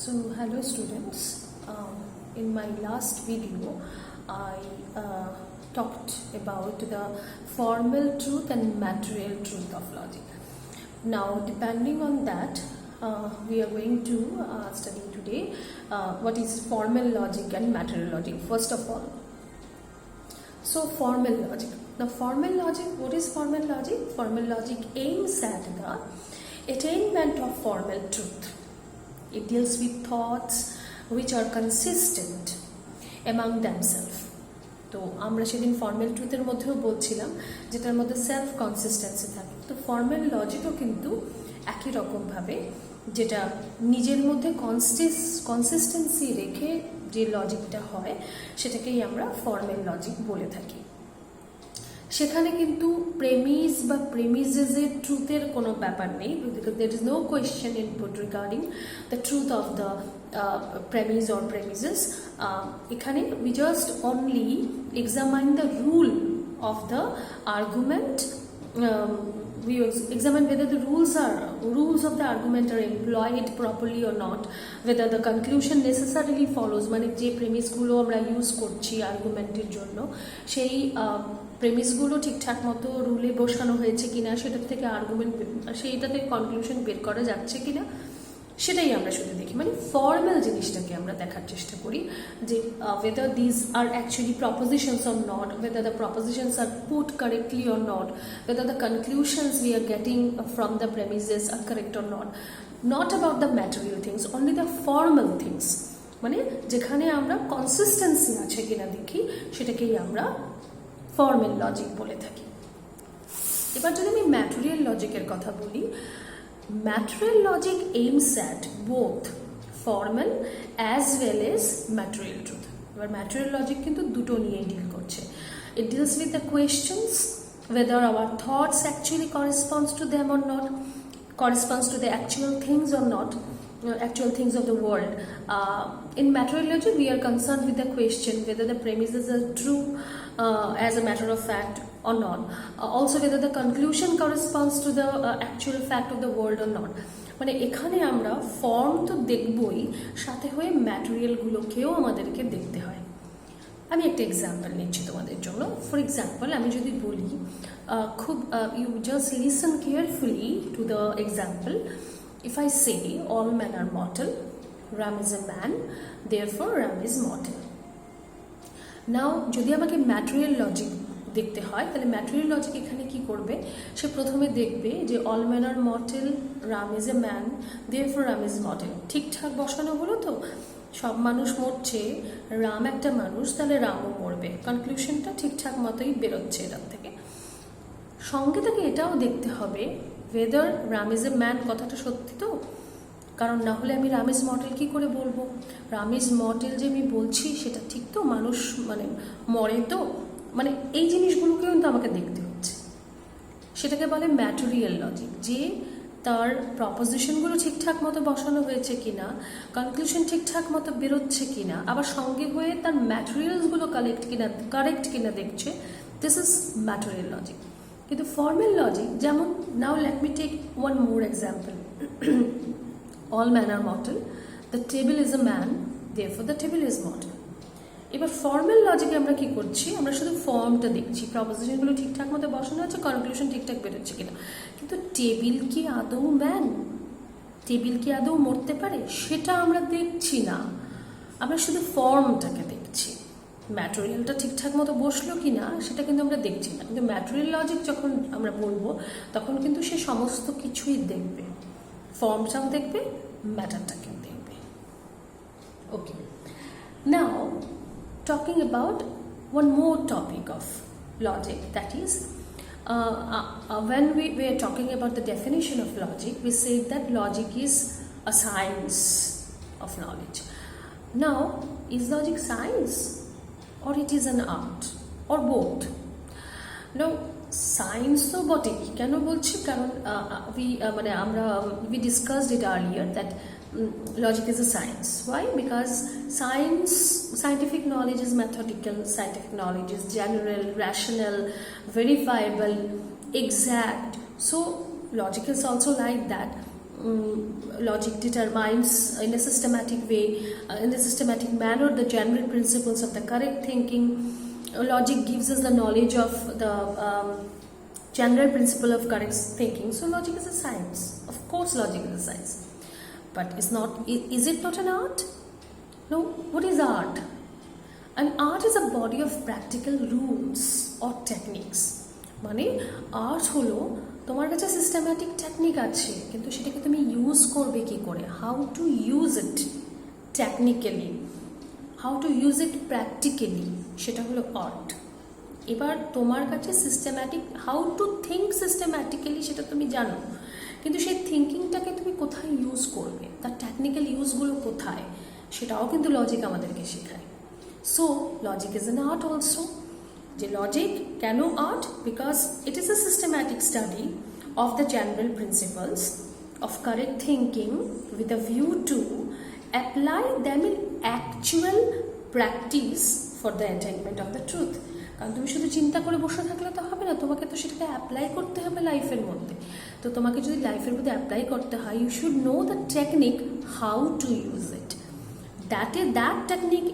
So hello students, in my last video I talked about the formal truth and material truth of logic. Now depending on that we are going to study today what is formal logic and material logic. First of all, so formal logic. Now formal logic, what is formal logic? Formal logic aims at the attainment of formal truth. It deals with thoughts which are consistent among themselves. তো আমরা সেদিন formal ট্রুথের মধ্যেও বলছিলাম যেটার মধ্যে self consistency থাকে। তো formal লজিকও কিন্তু একই রকমভাবে যেটা নিজের মধ্যে কনসিস্টেন্সি রেখে যে লজিকটা হয় সেটাকেই আমরা ফর্মাল লজিক বলে থাকি। সেখানে কিন্তু প্রেমিস বা প্রেমিসেসের ট্রুথের কোনো ব্যাপার নেই, because there is no question input regarding the truth of the premise or premises. এখানে we just only examine the rule of the argument. We examine whether the rules of the argument are employed properly or not, whether the conclusion necessarily follows, মানে যে প্রেমিসগুলো আমরা use করছি আর্গুমেন্টের জন্য সেই প্রেমিসগুলো ঠিকঠাক মতো রুলে বসানো হয়েছে কিনা, সেটার থেকে আর্গুমেন্ট সেইটাতে কনক্লুশন বের করা যাচ্ছে কিনা সেটাই আমরা শুধু দেখি। মানে ফর্মাল জিনিসটাকে আমরা দেখার চেষ্টা করি যে whether these are actually propositions or not, whether the propositions are put correctly or not, whether the conclusions we are getting from the premises are correct or not about the material things, only the formal things, মানে যেখানে আমরা consistency আছে কিনা দেখি সেটাকেই আমরা formal logic বলে থাকি। এবার যদি আমি ম্যাটেরিয়াল লজিকের কথা বলি, material logic aims at both formal as well as material truth. এবার material logic কিন্তু দুটো নিয়ে ডিল করছে। It deals with the questions whether our thoughts actually corresponds to them or not, corresponds to the actual things or not, actual things of the world. In material logic we are concerned with the question whether the premises are true as a matter of fact or not, also whether the conclusion corresponds to the actual fact of the world or not. মানে এখানে আমরা form তো দেখবই, সাথে হয়ে ম্যাটেরিয়ালগুলোকেও আমাদেরকে দেখতে হয়। আমি একটা এক্সাম্পল নিচ্ছি তোমাদের জন্য। ফর এক্সাম্পল আমি যদি বলি খুব you just listen carefully to the example. If I say all men are mortal, Ram is a man, therefore Ram is mortal. Now যদি আমাকে ম্যাটেরিয়াল লজিক দেখতে হয় তাহলে ম্যাটেরিয়াল লজিক এখানে কি করবে, সে প্রথমে দেখবে যে all man are mortal, Ram is a man, therefore Ram is mortal. ঠিকঠাক বসানো হলো তো, সব মানুষ মরছে, রাম একটা মানুষ, তাহলে রামও মরবে, কনক্লুশনটা ঠিকঠাক মতোই বেরোচ্ছে এটার থেকে। সঙ্গে তাকে এটাও দেখতে হবে whether Ram is a man কথাটা সত্যি তো, কারণ না হলে আমি রাম ইজ মর্টেল কি করে বলবো। রাম ইজ মর্টেল যে আমি বলছি সেটা ঠিক তো, মানুষ মানে মরে তো, মানে এই জিনিসগুলোকে কিন্তু আমাকে দেখতে হচ্ছে। সেটাকে বলে ম্যাটেরিয়াল লজিক, যে তার প্রপোজিশনগুলো ঠিকঠাক মতো বসানো হয়েছে কিনা, কনক্লুশন ঠিকঠাক মতো বেরোচ্ছে কিনা, আবার সঙ্গে হয়ে তার ম্যাটেরিয়ালসগুলো কারেক্ট কিনা দেখছে। This is material logic. কিন্তু ফর্মাল লজিক যেমন, now let me take one more example. All man are mortal, the table is a man, therefore the table is mortal. এবার ফর্মাল লজিকে আমরা কি করছি, আমরা শুধু ফর্মটা দেখছি, প্রপোজিশনগুলো ঠিকঠাক মতো বসানো আছে, কনক্লুশন ঠিকঠাক বেরোচ্ছে কিনা। কিন্তু টেবিল কি আদৌ ম্যান, টেবিল কি আদৌ মরতে পারে সেটা আমরা দেখছি না, আমরা শুধু ফর্মটাকে দেখছি। ম্যাটেরিয়ালটা ঠিকঠাক মতো বসলো কিনা সেটা কিন্তু আমরা দেখছি না। কিন্তু ম্যাটেরিয়াল লজিক যখন আমরা বলবো তখন কিন্তু সে সমস্ত কিছুই দেখবে, ফর্মটাও দেখবে, ম্যাটারটাকেও দেখবে। ওকে, নাও talking about one more topic of logic, that is when we are talking about the definition of logic, we say that logic is a science of knowledge. Now, is logic science or it is an art or both? Now, science তো বটে, কেন বলছি, কারণ মানে আমরা we discussed it earlier that logic is a science. Why? Because scientific knowledge is methodical, scientific knowledge is general, rational, verifiable, exact. So logic is also like that. logic determines in a systematic way, in a systematic manner, the general principles of the correct thinking. Logic gives us the knowledge of the general principle of correct thinking. So logic is a science. Of course logic is a science. But is it not an art? No. What is art? An art is a body of practical rules or techniques. মানে art হলো তোমার কাছে systematic technique আছে, কিন্তু সেটাকে তুমি use করবে কি করে, how to use it technically, how to use it practically, সেটা হলো আর্ট। এবার তোমার কাছে systematic how to think systematically সেটা তুমি জানো, কিন্তু সেই থিঙ্কিংটাকে তুমি কোথায় ইউজ করবে, তার টেকনিক্যাল ইউজগুলো কোথায়, সেটাও কিন্তু লজিক আমাদেরকে শেখায়। So logic is an art also. যে লজিক কেন art? Because it is a systematic study of the general principles of correct thinking with a view to apply them in actual practice for the attainment of the truth. কারণ তুমি শুধু চিন্তা করে বসে থাকলে তো হবে না, তোমাকে তো সেটাকে অ্যাপ্লাই করতে হবে লাইফের মধ্যে। তো তোমাকে যদি লাইফের মধ্যে অ্যাপ্লাই করতে হয়, you should know the technique how to use it. That technique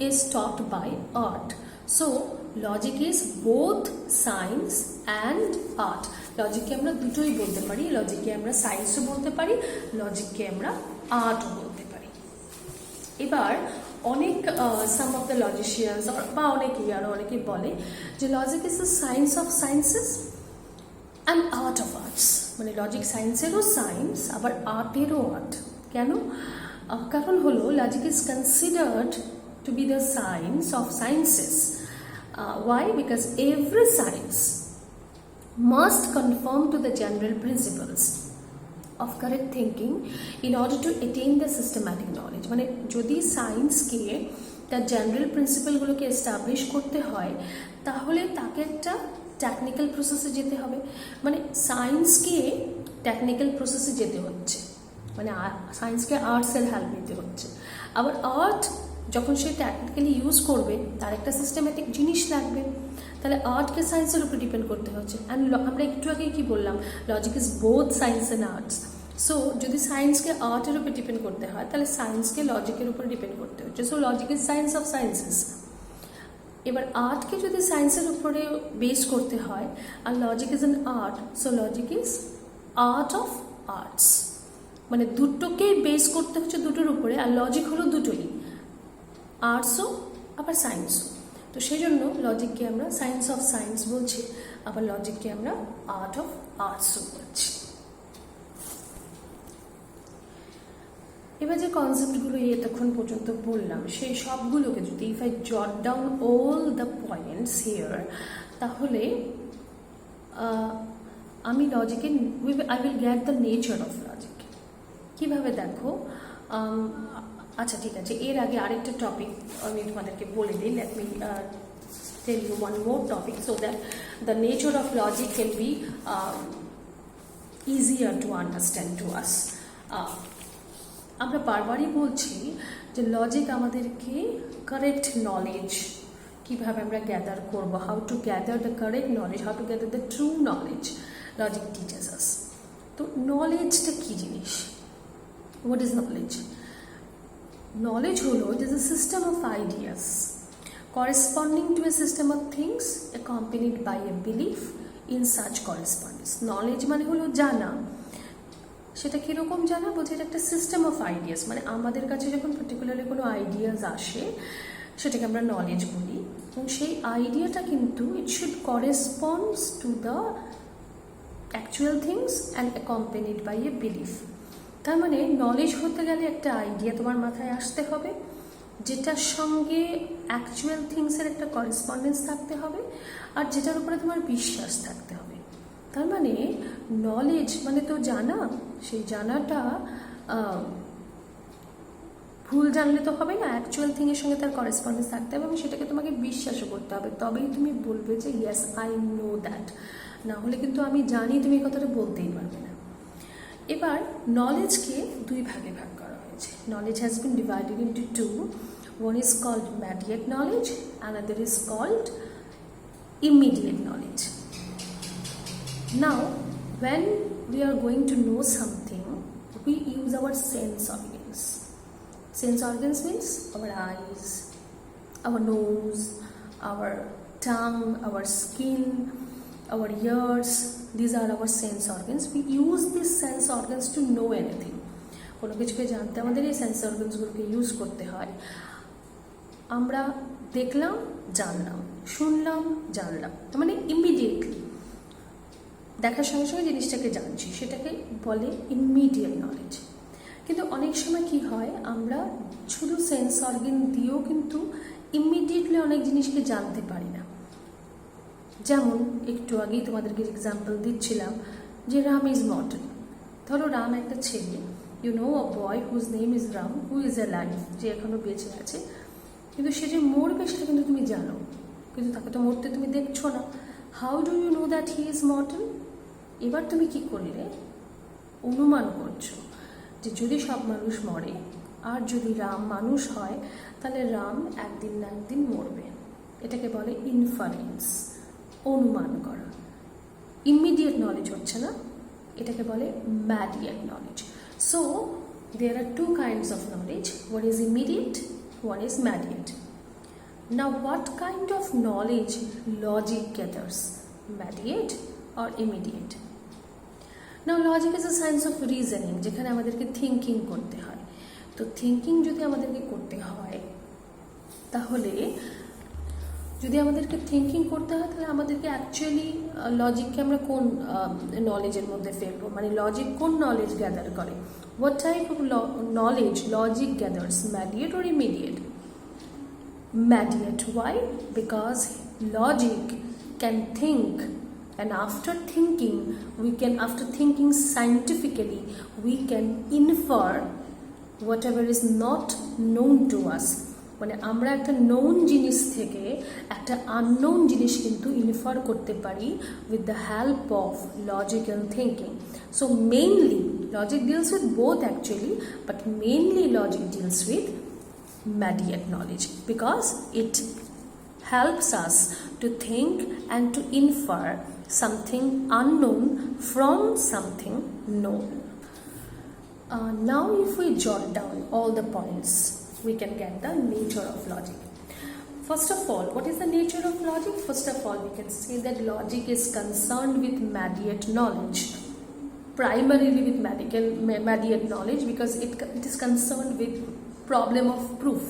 is taught by art. So logic is both science and art. Logic কে আমরা দুটোই বলতে পারি, লজিক কে আমরা সায়েন্সও বলতে পারি, লজিক কে আমরা আর্টও বলতে পারি। এবার অনেক সাম অফ দ্য লজিশিয়ানস বা অনেকেই আরও অনেকে বলে যে logic is the science of sciences and art of arts. মানে লজিক সায়েন্সেরও সায়েন্স, আবার আর্টেরও আর্ট। কেন? কারণ হলো logic is considered to be the science of sciences. Why? Because every science must conform to the general principles of correct thinking in order to attain the systematic knowledge. মানে যদি সায়েন্সকে তার general প্রিন্সিপালগুলোকে establish করতে হয়, তাহলে তাকে একটা technical প্রসেসে যেতে হবে। মানে সায়েন্সকে টেকনিক্যাল প্রসেসে যেতে হচ্ছে, মানে সায়েন্সকে আর্টসের হেল্প নিতে হচ্ছে। আবার আর্ট যখন সে টেকনিক্যালি ইউজ করবে, তার একটা সিস্টেম্যাটিক জিনিস লাগবে। তাহলে আর্টকে সায়েন্সের উপর ডিপেন্ড করতে হচ্ছে। অ্যান্ড আমরা একটু আগে কি বললাম, logic is both science and arts. So যদি সায়েন্সকে আর্টের উপর ডিপেন্ড করতে হয়, তাহলে সায়েন্সকে লজিকের উপর ডিপেন্ড করতে হচ্ছে। So logic is science of sciences. এবার আর্টকে যদি সায়েন্সের উপরে বেস করতে হয়, আর logic is an art, so logic is art of arts. মানে দুটোকেই বেস করতে হচ্ছে দুটোর উপরে, আর লজিক হলো দুটোই, আর্টসও আবার সায়েন্সও। তো সেই জন্য লজিককে আমরা সায়েন্স অফ সায়েন্স বলছি, আবার লজিককে আমরা আর্ট অফ আর্টসও বলছি। এবার যে কনসেপ্টগুলো এতক্ষণ পর্যন্ত বললাম, সেই সবগুলোকে যদি if I jot down all the points here, তাহলে আমি লজিকে I will get the nature of logic. কীভাবে দেখো, আচ্ছা ঠিক আছে, এর আগে আরেকটা টপিক আমি তোমাদেরকে বলে দিই। Let me tell you one more topic so that the nature of logic can be easier to understand to us. আমরা বারবারই বলছি যে লজিক আমাদেরকে কারেক্ট নলেজ কীভাবে আমরা গ্যাদার করবো, how to gather the correct knowledge, how to gather the true knowledge, logic teaches us. তো নলেজটা কী জিনিস? What is knowledge? Knowledge holo, it is a system of ideas corresponding to a system of things accompanied by a belief in such correspondence. Knowledge মানে হলো জানা। সেটা কীরকম জানা? বলছে এটা একটা সিস্টেম অফ আইডিয়াস। মানে আমাদের কাছে যখন পার্টিকুলারলি কোনো আইডিয়াস আসে, সেটাকে আমরা নলেজ বলি, এবং সেই আইডিয়াটা কিন্তু it should corresponds to the actual things and accompanied by a belief. তার মানে নলেজ হতে গেলে একটা আইডিয়া তোমার মাথায় আসতে হবে, যেটার সঙ্গে অ্যাকচুয়াল থিংসের একটা করেসপন্ডেন্স থাকতে হবে, আর যেটার উপরে তোমার বিশ্বাস থাকতে হবে। তার মানে নলেজ মানে তো জানা, সেই জানাটা ভুল জানলে তো হবে না, অ্যাকচুয়াল থিংয়ের সঙ্গে তার করেসপন্ডেন্স থাকতে হবে, এবং সেটাকে তোমাকে বিশ্বাসও করতে হবে, তবেই তুমি বলবে যে ইয়েস আই নো দ্যাট। না হলে কিন্তু আমি জানি তুমি কথাটা বলতেই পারবে না। এবার নলেজকে দুই ভাগে ভাগ করা হয়েছে। Knowledge has been divided into two. One is called immediate knowledge, another is called immediate knowledge. Now when we are going to know something, we use our sense organs. Sense organs means our eyes, our nose, our tongue, our skin, our ears. These are our sense organs. We use these sense organs to know anything. কোনো কিছুকে জানতে আমাদের এই sense অর্গানসগুলোকে use করতে হয়। আমরা দেখলাম, জানলাম, শুনলাম, জানলাম, তার মানে ইমিডিয়েটলি দেখার সঙ্গে সঙ্গে জিনিসটাকে জানছি, সেটাকে বলে ইমিডিয়েট নলেজ। কিন্তু অনেক সময় কি হয়, আমরা শুধু সেন্স অর্গান দিয়েও কিন্তু ইমিডিয়েটলি অনেক জিনিসকে জানতে পারি না। যেমন একটু আগেই তোমাদেরকে এক্সাম্পল দিচ্ছিলাম যে রাম ইজ মর্টাল। ধরো রাম একটা ছেলে, you know a boy whose name is Ram, who is a life, যে এখনো বেঁচে আছে, কিন্তু সে যে মরবে সেটা কিন্তু তুমি জানো, কিন্তু তাকে তো মরতে তুমি দেখছো না। How do you know that he is mortal? এবার তুমি কি করলে, অনুমান করছো যে যদি সব মানুষ মরে আর যদি রাম মানুষ হয় তাহলে রাম একদিন না একদিন মরবে। এটাকে বলে ইনফারেন্স, অনুমান করা। ইমিডিয়েট নলেজ হচ্ছে না, এটাকে বলে mediate knowledge. So there are two kinds of knowledge. One is immediate, one is mediate. Now what kind of knowledge logic gathers? Mediate or immediate? Now logic is a science of reasoning, যেখানে আমাদেরকে thinking করতে হয়। তো thinking যদি আমাদেরকে করতে হয়, তাহলে যদি আমাদেরকে থিঙ্কিং করতে হয় তাহলে আমাদেরকে অ্যাকচুয়ালি লজিককে আমরা কোন নলেজের মধ্যে ফেলবো, মানে লজিক কোন নলেজ গ্যাদার করে? What type of knowledge logic gathers, mediate or immediate? Mediate. Why? Because logic can think, and after thinking scientifically, we can infer whatever is not known to us. মানে আমরা একটা known জিনিস থেকে একটা unknown জিনিস কিন্তু infer করতে পারি with the help of logical thinking. So mainly logic deals with both actually, but mainly logic deals with mediate knowledge because it helps us to think and to infer something unknown from something known. Now if we jot down all the points, we can get the nature of logic. First of all, what is the nature of logic? First of all, we can say that logic is concerned with mediate knowledge, primarily with mediate knowledge, because it is concerned with problem of proof.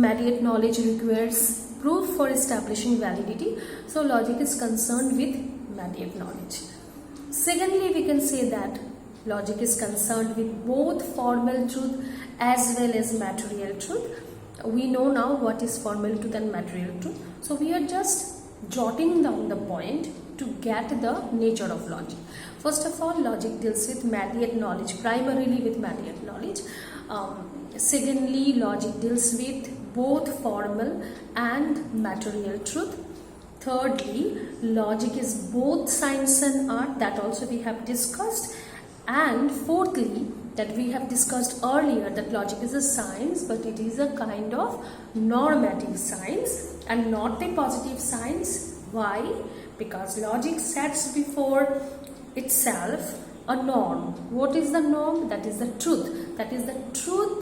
Mediate knowledge requires proof for establishing validity, so logic is concerned with mediate knowledge. Secondly, we can say that logic is concerned with both formal truth as well as material truth. We know now what is formal truth and material truth, so we are just jotting down the point to get the nature of logic. First of all, logic deals with mediate knowledge, primarily with mediate knowledge. Secondly, logic deals with both formal and material truth. Thirdly, logic is both science and art, that also we have discussed. And fourthly, that we have discussed earlier, that logic is a science, but it is a kind of normative science and not a positive science. Why? Because logic sets before itself a norm. What is the norm? That is the truth. That is the truth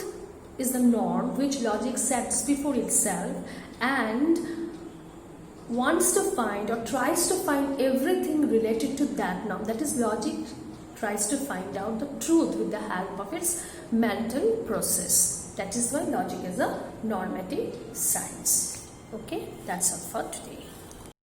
is the norm which logic sets before itself and wants to find or tries to find everything related to that norm. That is, logic tries to find out the truth with the help of its mental process. That is why logic is a normative science. Okay, that's all for today.